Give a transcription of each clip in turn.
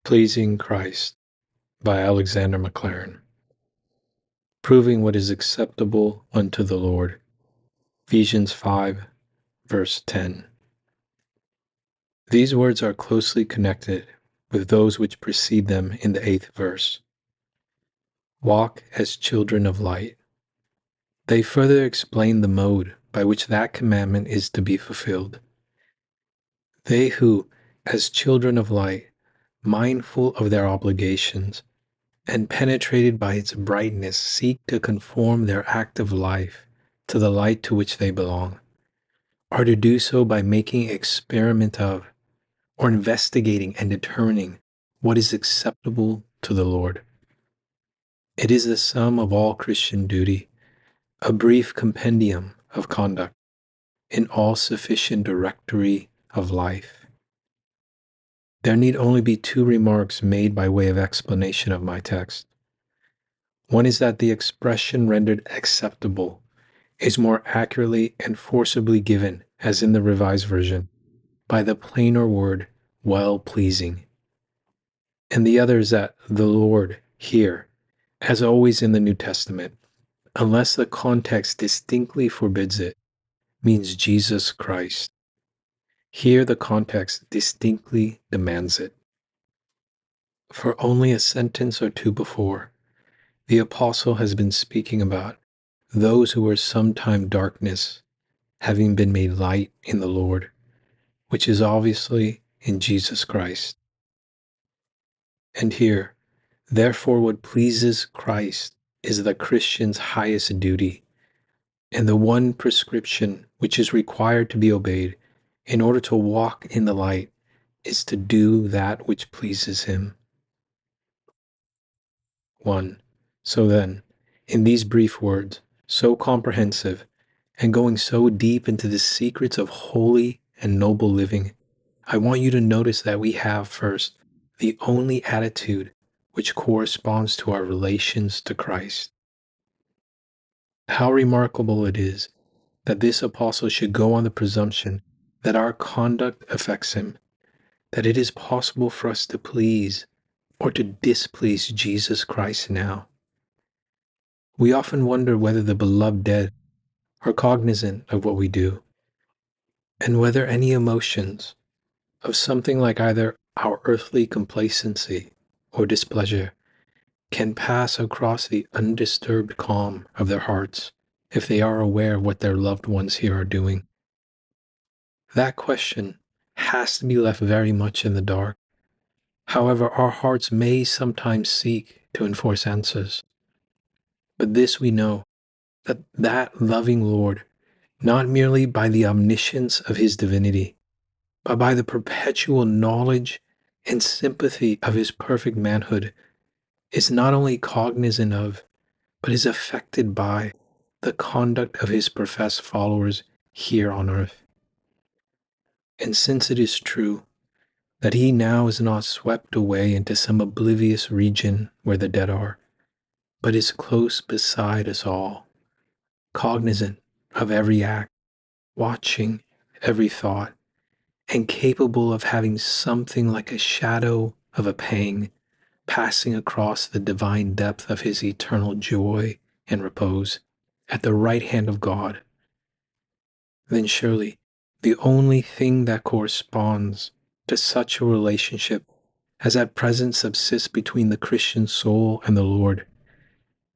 Pleasing Christ by Alexander Maclaren. Proving what is acceptable unto the Lord. Ephesians 5, verse 10. These words are closely connected with those which precede them in the 8th verse. Walk as children of light. They further explain the mode by which that commandment is to be fulfilled. They who, as children of light, mindful of their obligations, and penetrated by its brightness, seek to conform their active life to the light to which they belong, are to do so by making experiment of, or investigating and determining what is acceptable to the Lord. It is the sum of all Christian duty, a brief compendium of conduct, an all-sufficient directory of life. There need only be two remarks made by way of explanation of my text. One is that the expression rendered acceptable is more accurately and forcibly given, as in the Revised Version, by the plainer word well-pleasing. And the other is that the Lord here, as always in the New Testament, unless the context distinctly forbids it, means Jesus Christ. Here the context distinctly demands it. For only a sentence or two before, the apostle has been speaking about those who were sometime darkness, having been made light in the Lord, which is obviously in Jesus Christ. And here, therefore, what pleases Christ is the Christian's highest duty, and the one prescription which is required to be obeyed in order to walk in the light is to do that which pleases him. 1. So then, in these brief words, so comprehensive, and going so deep into the secrets of holy and noble living, I want you to notice that we have first the only attitude which corresponds to our relations to Christ. How remarkable it is that this apostle should go on the presumption that our conduct affects him, that it is possible for us to please or to displease Jesus Christ now. We often wonder whether the beloved dead are cognizant of what we do, and whether any emotions of something like either our earthly complacency or displeasure can pass across the undisturbed calm of their hearts if they are aware of what their loved ones here are doing. That question has to be left very much in the dark. However, our hearts may sometimes seek to enforce answers. But this we know, that loving Lord, not merely by the omniscience of his divinity, but by the perpetual knowledge and sympathy of his perfect manhood, is not only cognizant of, but is affected by the conduct of his professed followers here on earth. And since it is true that he now is not swept away into some oblivious region where the dead are, but is close beside us all, cognizant of every act, watching every thought, and capable of having something like a shadow of a pang passing across the divine depth of his eternal joy and repose at the right hand of God, then surely the only thing that corresponds to such a relationship as at present subsists between the Christian soul and the Lord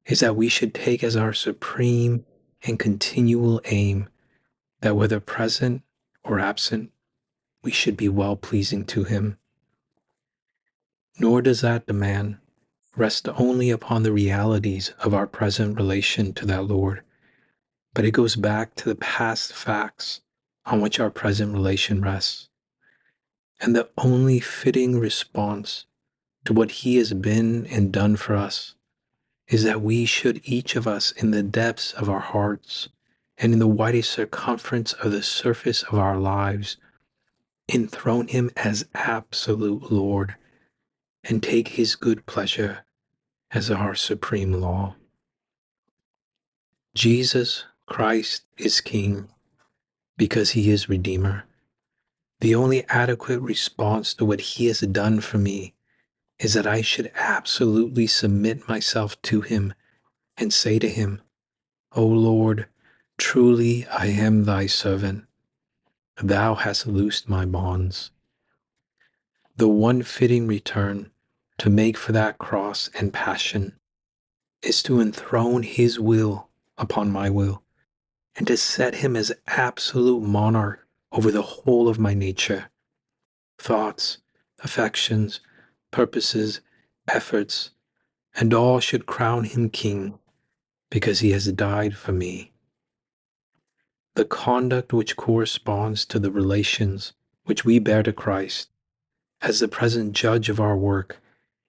is that we should take as our supreme and continual aim that whether present or absent, we should be well-pleasing to him. Nor does that demand rest only upon the realities of our present relation to that Lord, but it goes back to the past facts on which our present relation rests. And the only fitting response to what he has been and done for us is that we should each of us in the depths of our hearts and in the widest circumference of the surface of our lives enthrone him as absolute Lord and take his good pleasure as our supreme law. Jesus Christ is King because he is Redeemer. The only adequate response to what he has done for me is that I should absolutely submit myself to Him and say to Him, O Lord, truly I am thy servant. Thou hast loosed my bonds. The one fitting return to make for that cross and passion is to enthrone His will upon my will, and to set Him as absolute monarch over the whole of my nature, thoughts, affections, purposes, efforts, and all should crown Him King, because He has died for me. The conduct which corresponds to the relations which we bear to Christ, as the present judge of our work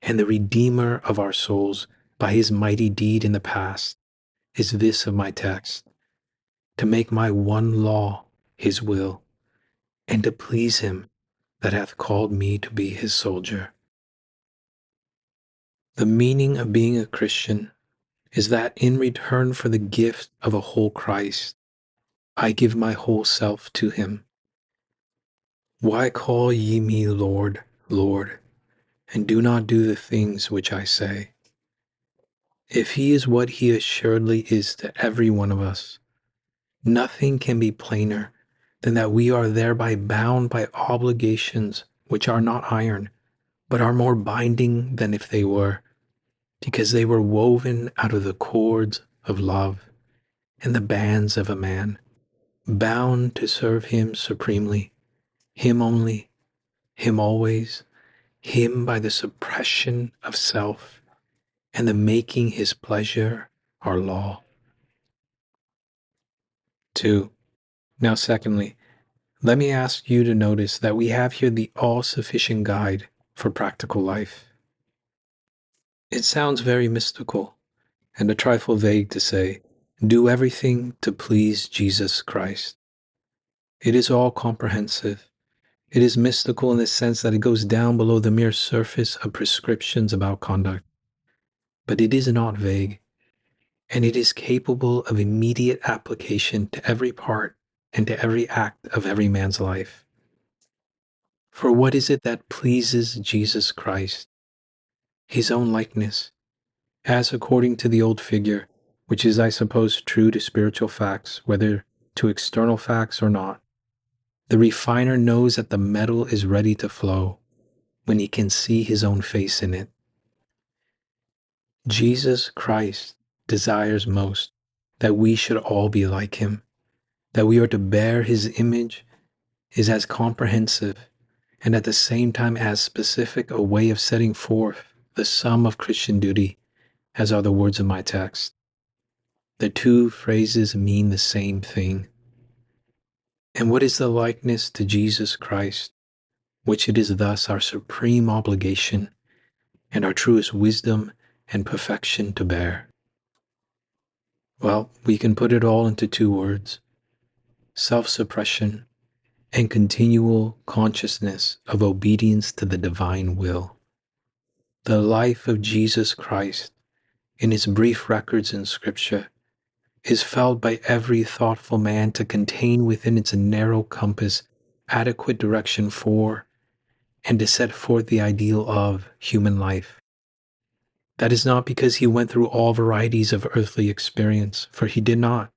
and the redeemer of our souls by His mighty deed in the past, is this of my text: to make my one law His will, and to please Him that hath called me to be His soldier. The meaning of being a Christian is that in return for the gift of a whole Christ, I give my whole self to Him. Why call ye me Lord, Lord, and do not do the things which I say? If He is what He assuredly is to every one of us, nothing can be plainer than that we are thereby bound by obligations which are not iron, but are more binding than if they were, because they were woven out of the cords of love and the bands of a man, bound to serve Him supremely, Him only, Him always, Him by the suppression of self and the making His pleasure our law. 2. Now, secondly, let me ask you to notice that we have here the all-sufficient guide for practical life. It sounds very mystical and a trifle vague to say, do everything to please Jesus Christ. It is all comprehensive. It is mystical in the sense that it goes down below the mere surface of prescriptions about conduct. But it is not vague, and it is capable of immediate application to every part and to every act of every man's life. For what is it that pleases Jesus Christ? His own likeness, as according to the old figure, which is, I suppose, true to spiritual facts, whether to external facts or not. The refiner knows that the metal is ready to flow when he can see his own face in it. Jesus Christ desires most that we should all be like Him, that we are to bear His image, is as comprehensive and at the same time as specific a way of setting forth the sum of Christian duty as are the words of my text. The two phrases mean the same thing. And what is the likeness to Jesus Christ, which it is thus our supreme obligation and our truest wisdom and perfection to bear? Well, we can put it all into two words: self-suppression and continual consciousness of obedience to the divine will. The life of Jesus Christ, in its brief records in Scripture, is felt by every thoughtful man to contain within its narrow compass adequate direction for and to set forth the ideal of human life. That is not because He went through all varieties of earthly experience, for He did not.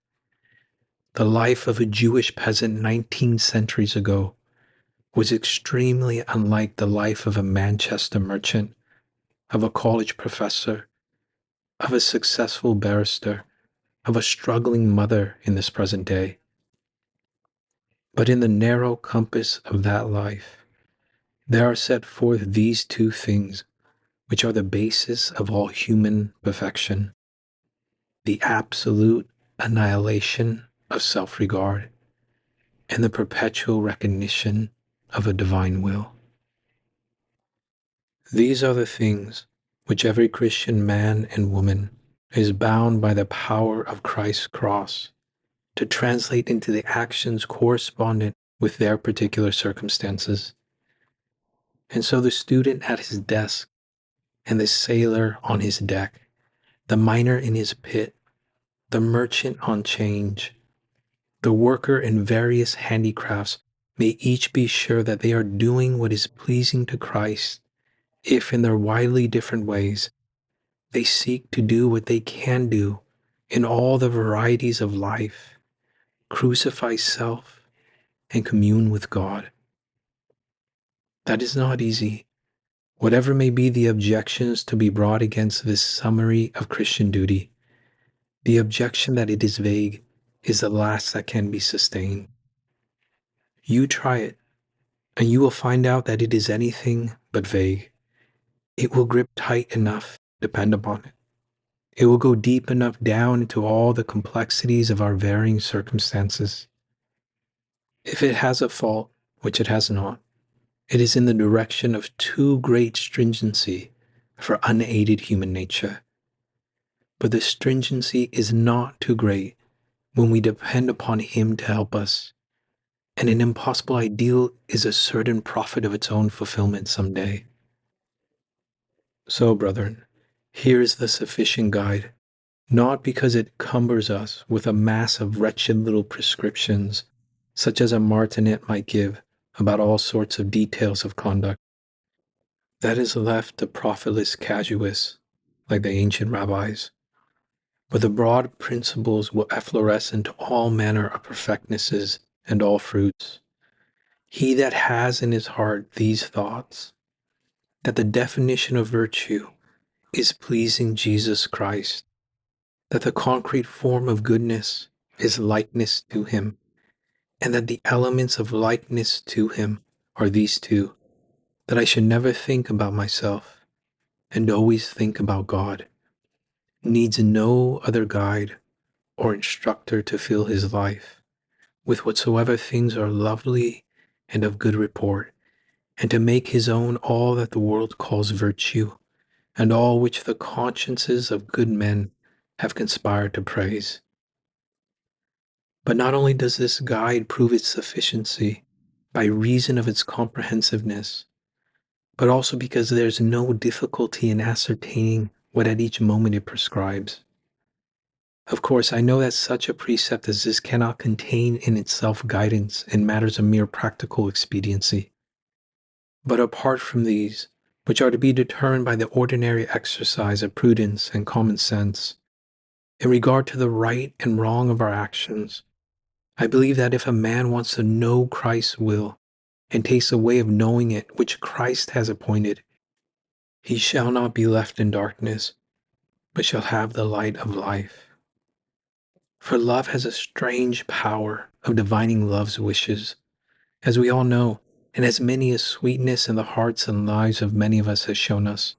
The life of a Jewish peasant 19 centuries ago was extremely unlike the life of a Manchester merchant, of a college professor, of a successful barrister, of a struggling mother in this present day. But in the narrow compass of that life, there are set forth these two things which are the basis of all human perfection: the absolute annihilation of self-regard and the perpetual recognition of a divine will. These are the things which every Christian man and woman is bound by the power of Christ's cross to translate into the actions correspondent with their particular circumstances. And so the student at his desk and the sailor on his deck, the miner in his pit, the merchant on change, the worker in various handicrafts may each be sure that they are doing what is pleasing to Christ if in their widely different ways they seek to do what they can do in all the varieties of life, crucify self, and commune with God. That is not easy. Whatever may be the objections to be brought against this summary of Christian duty, the objection that it is vague is the last that can be sustained. You try it, and you will find out that it is anything but vague. It will grip tight enough, depend upon it. It will go deep enough down into all the complexities of our varying circumstances. If it has a fault, which it has not, it is in the direction of too great stringency for unaided human nature. But the stringency is not too great when we depend upon Him to help us, and an impossible ideal is a certain prophet of its own fulfillment someday. So, brethren, here is the sufficient guide, not because it cumbers us with a mass of wretched little prescriptions, such as a martinet might give about all sorts of details of conduct. That is left to profitless casuists, like the ancient rabbis. But the broad principles will effloresce into all manner of perfectnesses and all fruits. He that has in his heart these thoughts, that the definition of virtue is pleasing Jesus Christ, that the concrete form of goodness is likeness to Him, and that the elements of likeness to Him are these two, that I should never think about myself and always think about God, needs no other guide or instructor to fill his life with whatsoever things are lovely and of good report, and to make his own all that the world calls virtue, and all which the consciences of good men have conspired to praise. But not only does this guide prove its sufficiency by reason of its comprehensiveness, but also because there is no difficulty in ascertaining what at each moment it prescribes. Of course, I know that such a precept as this cannot contain in itself guidance in matters of mere practical expediency. But apart from these, which are to be determined by the ordinary exercise of prudence and common sense, in regard to the right and wrong of our actions, I believe that if a man wants to know Christ's will and takes the way of knowing it which Christ has appointed, he shall not be left in darkness, but shall have the light of life. For love has a strange power of divining love's wishes, as we all know, and as many a sweetness in the hearts and lives of many of us has shown us.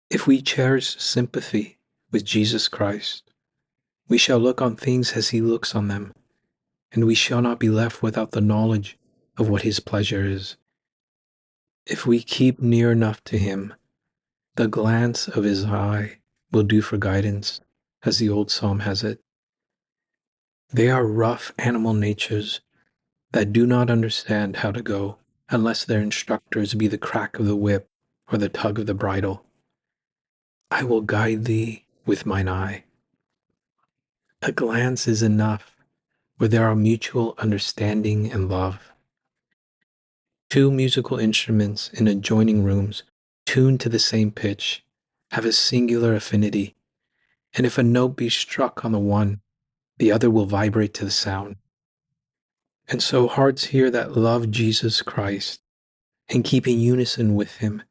If we cherish sympathy with Jesus Christ, we shall look on things as He looks on them, and we shall not be left without the knowledge of what His pleasure is. If we keep near enough to Him, the glance of His eye will do for guidance, as the old psalm has it. They are rough animal natures that do not understand how to go unless their instructors be the crack of the whip or the tug of the bridle. I will guide thee with mine eye. A glance is enough where there are mutual understanding and love. Two musical instruments in adjoining rooms, tuned to the same pitch, have a singular affinity, and if a note be struck on the one, the other will vibrate to the sound. And so hearts here that love Jesus Christ and keep in unison with Him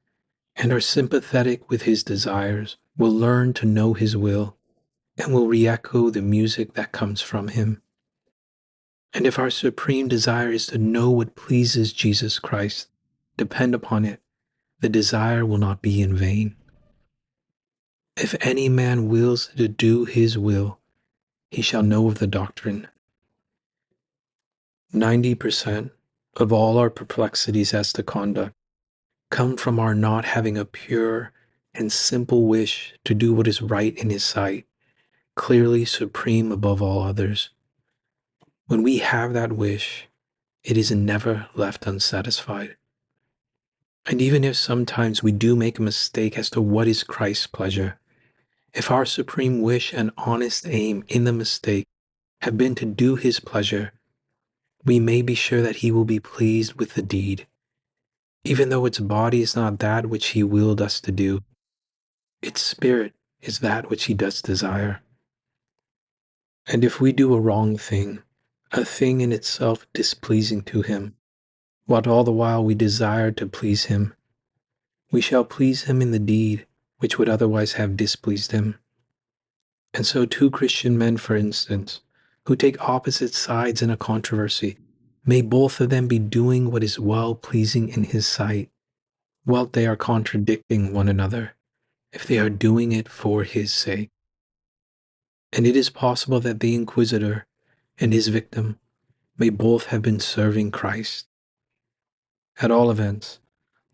and are sympathetic with His desires will learn to know His will and will re-echo the music that comes from Him. And if our supreme desire is to know what pleases Jesus Christ, depend upon it, the desire will not be in vain. If any man wills to do His will, he shall know of the doctrine. 90% of all our perplexities as to conduct come from our not having a pure and simple wish to do what is right in His sight, clearly supreme above all others. When we have that wish, it is never left unsatisfied. And even if sometimes we do make a mistake as to what is Christ's pleasure, if our supreme wish and honest aim in the mistake have been to do His pleasure, we may be sure that He will be pleased with the deed. even though its body is not that which he willed us to do, its spirit is that which he does desire. And if we do a wrong thing, a thing in itself displeasing to him, while all the while we desire to please him, we shall please him in the deed which would otherwise have displeased him. And so two Christian men, for instance, who take opposite sides in a controversy, may both of them be doing what is well-pleasing in his sight, while they are contradicting one another, if they are doing it for his sake. And it is possible that the inquisitor and his victim may both have been serving Christ. At all events,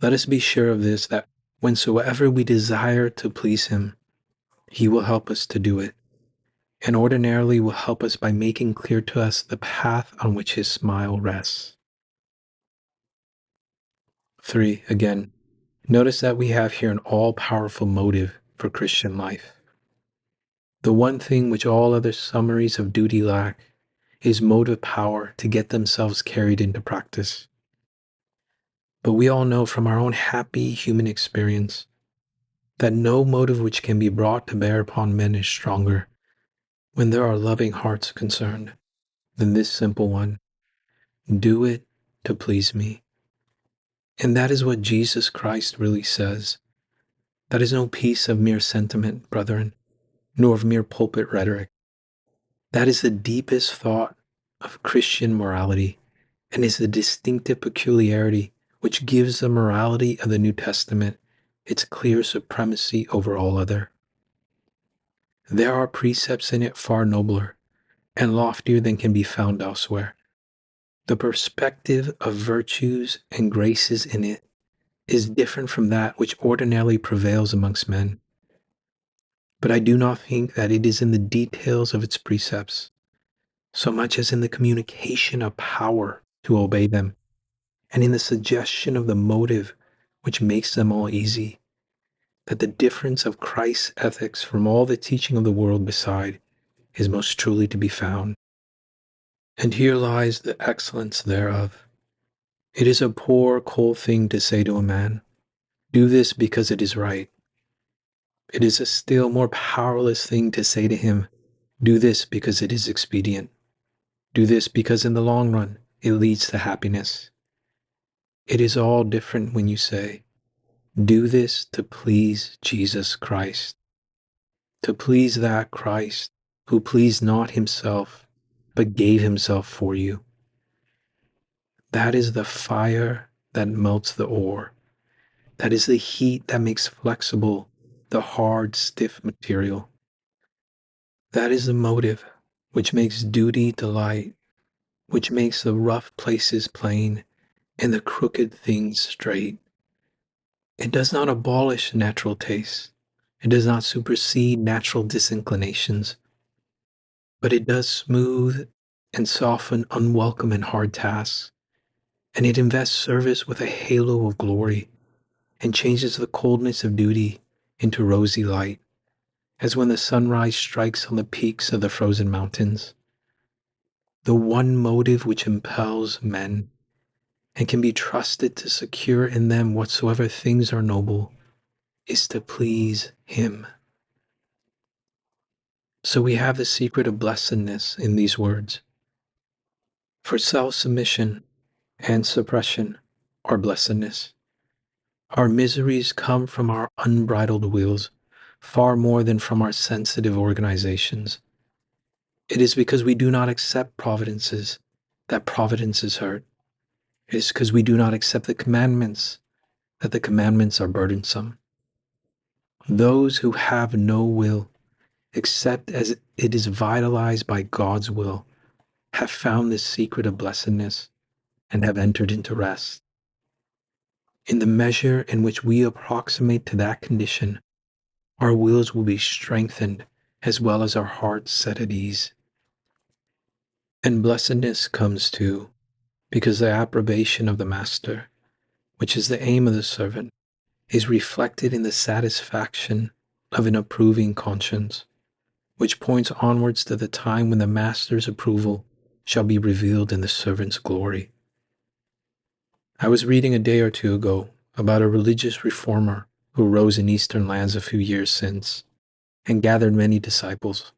let us be sure of this, that whensoever we desire to please him, he will help us to do it, and ordinarily will help us by making clear to us the path on which his smile rests. 3. Again, notice that we have here an all-powerful motive for Christian life. The one thing which all other summaries of duty lack is motive power to get themselves carried into practice. But we all know from our own happy human experience that no motive which can be brought to bear upon men is stronger, when there are loving hearts concerned, than this simple one: do it to please me. And that is what Jesus Christ really says. That is no piece of mere sentiment, brethren, nor of mere pulpit rhetoric. That is the deepest thought of Christian morality, and is the distinctive peculiarity which gives the morality of the New Testament its clear supremacy over all other. There are precepts in it far nobler and loftier than can be found elsewhere. The perspective of virtues and graces in it is different from that which ordinarily prevails amongst men. But I do not think that it is in the details of its precepts, so much as in the communication of power to obey them, and in the suggestion of the motive which makes them all easy, that the difference of Christ's ethics from all the teaching of the world beside is most truly to be found. And here lies the excellence thereof. It is a poor, cold thing to say to a man, do this because it is right. It is a still more powerless thing to say to him, do this because it is expedient. Do this because in the long run it leads to happiness. It is all different when you say, do this to please Jesus Christ, to please that Christ who pleased not himself, but gave himself for you. That is the fire that melts the ore. That is the heat that makes flexible the hard, stiff material. That is the motive which makes duty delight, which makes the rough places plain and the crooked things straight. It does not abolish natural tastes. It does not supersede natural disinclinations, but it does smooth and soften unwelcome and hard tasks, and it invests service with a halo of glory and changes the coldness of duty into rosy light, as when the sunrise strikes on the peaks of the frozen mountains. The one motive which impels men and can be trusted to secure in them whatsoever things are noble is to please him. So we have the secret of blessedness in these words. For self-submission and suppression are blessedness. Our miseries come from our unbridled wills far more than from our sensitive organizations. It is because we do not accept providences that providences hurt. It is because we do not accept the commandments that the commandments are burdensome. Those who have no will, except as it is vitalized by God's will, have found this secret of blessedness and have entered into rest. In the measure in which we approximate to that condition, our wills will be strengthened as well as our hearts set at ease. And blessedness comes too, because the approbation of the master, which is the aim of the servant, is reflected in the satisfaction of an approving conscience, which points onwards to the time when the master's approval shall be revealed in the servant's glory. I was reading a day or two ago about a religious reformer who rose in eastern lands a few years since and gathered many disciples.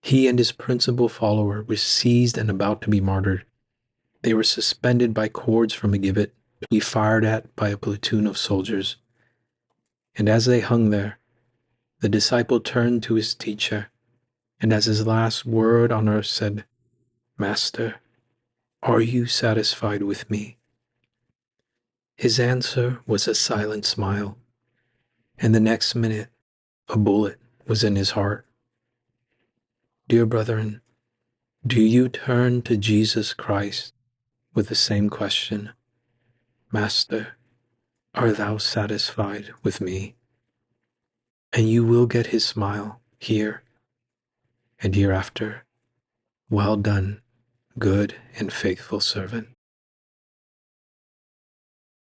He and his principal follower were seized and about to be martyred. They were suspended by cords from a gibbet to be fired at by a platoon of soldiers. And as they hung there, the disciple turned to his teacher and as his last word on earth said, "Master, are you satisfied with me?" His answer was a silent smile, and the next minute a bullet was in his heart. Dear brethren, do you turn to Jesus Christ with the same question, "Master, art thou satisfied with me?" And you will get his smile here and hereafter. Well done, good and faithful servant.